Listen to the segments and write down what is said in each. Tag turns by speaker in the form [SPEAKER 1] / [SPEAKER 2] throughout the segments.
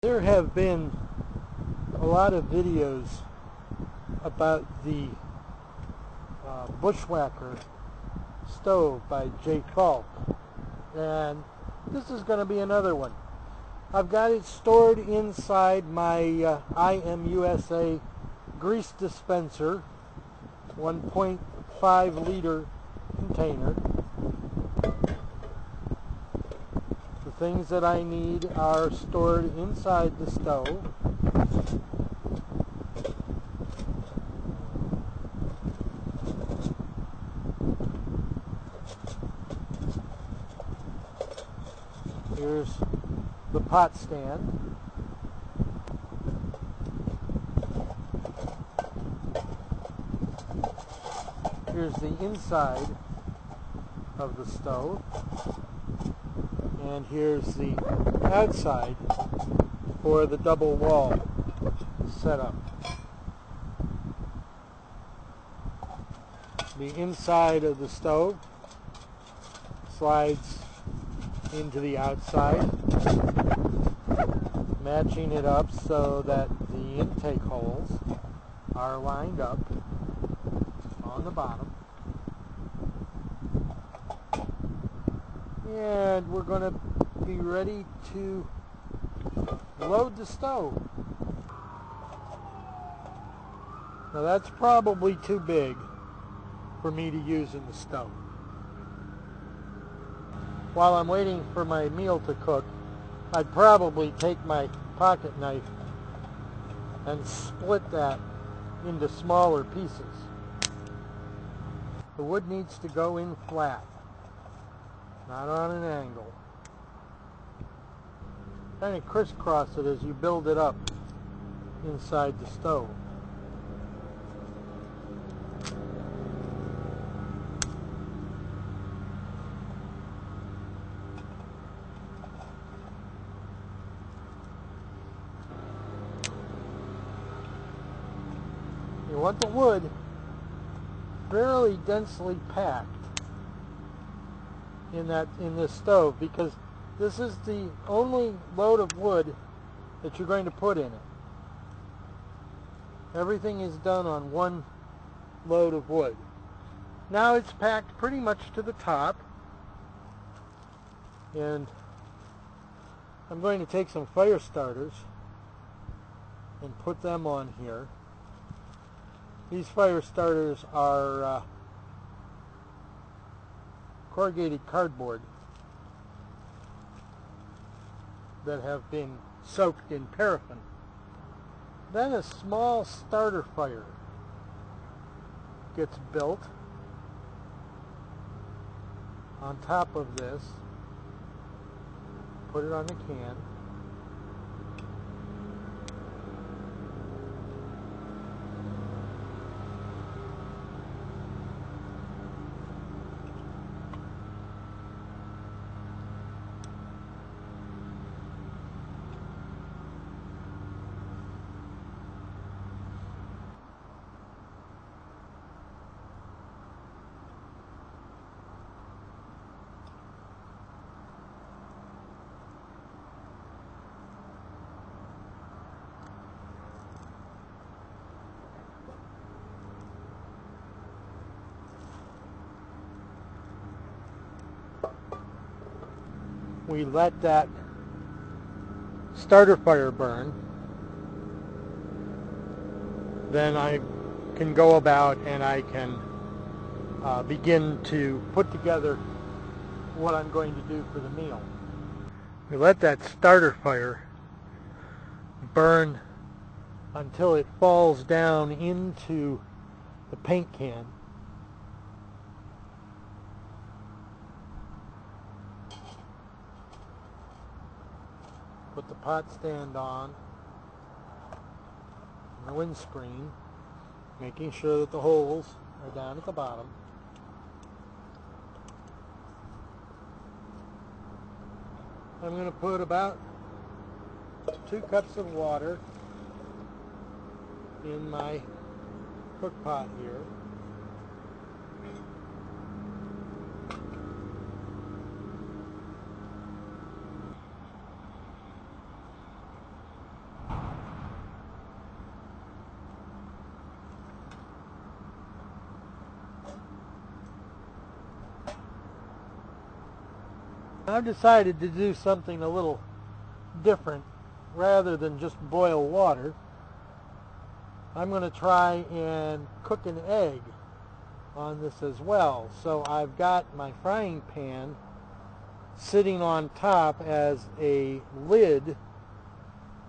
[SPEAKER 1] There have been a lot of videos about the Bushwhacker stove by Falk, and this is going to be another one. I've got it stored inside my IMUSA grease dispenser 1.5 liter container. The things that I need are stored inside the stove. Here's the pot stand. Here's the inside of the stove. And here's the outside for the double wall setup. The inside of the stove slides into the outside, matching it up so that the intake holes are lined up on the bottom. And we're going to be ready to load the stove. Now that's probably too big for me to use in the stove. While I'm waiting for my meal to cook, I'd probably take my pocket knife and split that into smaller pieces. The wood needs to go in flat, not on an angle. Kind of crisscross it as you build it up inside the stove. You want the wood fairly densely packed in this stove, because this is the only load of wood that you're going to put in it. Everything is done on one load of wood. Now it's packed pretty much to the top, and I'm going to take some fire starters and put them on here. These fire starters are corrugated cardboard that have been soaked in paraffin. Then a small starter fire gets built on top of this. Put it on the can. We let that starter fire burn. Then I can go about and I can begin to put together what I'm going to do for the meal. We let that starter fire burn until it falls down into the paint can. Put the pot stand on the windscreen, making sure that the holes are down at the bottom. I'm going to put about 2 cups of water in my cook pot here. I've decided to do something a little different. Rather than just boil water, I'm going to try and cook an egg on this as well. So I've got my frying pan sitting on top as a lid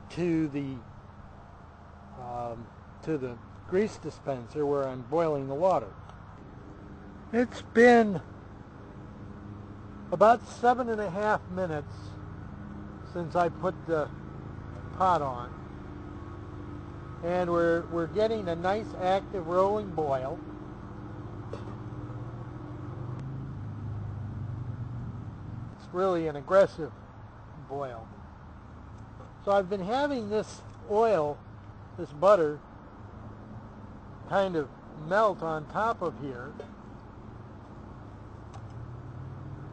[SPEAKER 1] to the grease dispenser where I'm boiling the water. It's been about 7.5 minutes since I put the pot on, and we're getting a nice active rolling boil. It's really an aggressive boil. So I've been having this oil, this butter, kind of melt on top of here,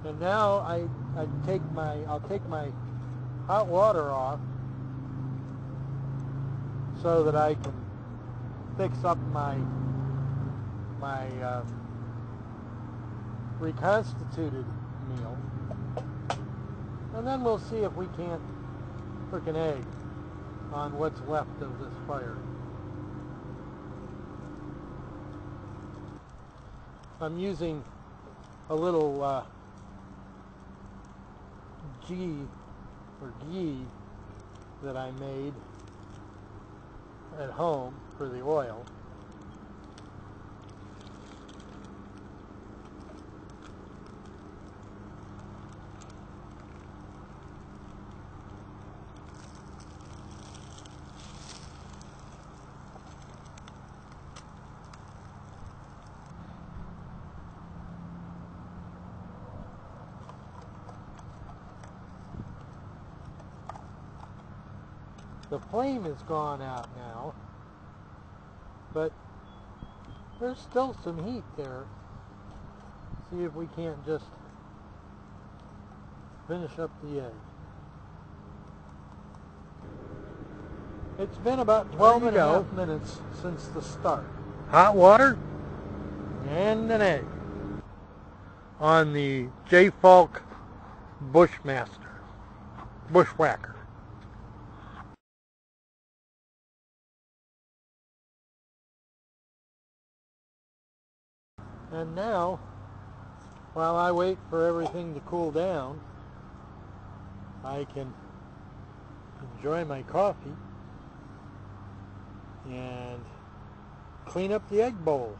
[SPEAKER 1] and now I'll take my hot water off so that I can fix up my reconstituted meal, and then we'll see if we can't cook an egg on what's left of this fire. I'm using a little ghee that I made at home for the oil. The flame has gone out now, but there's still some heat there. See if we can't just finish up the egg. It's been about 12.5 minutes since the start. Hot water and an egg on the Falk Bushwhacker. And now, while I wait for everything to cool down, I can enjoy my coffee and clean up the egg bowl.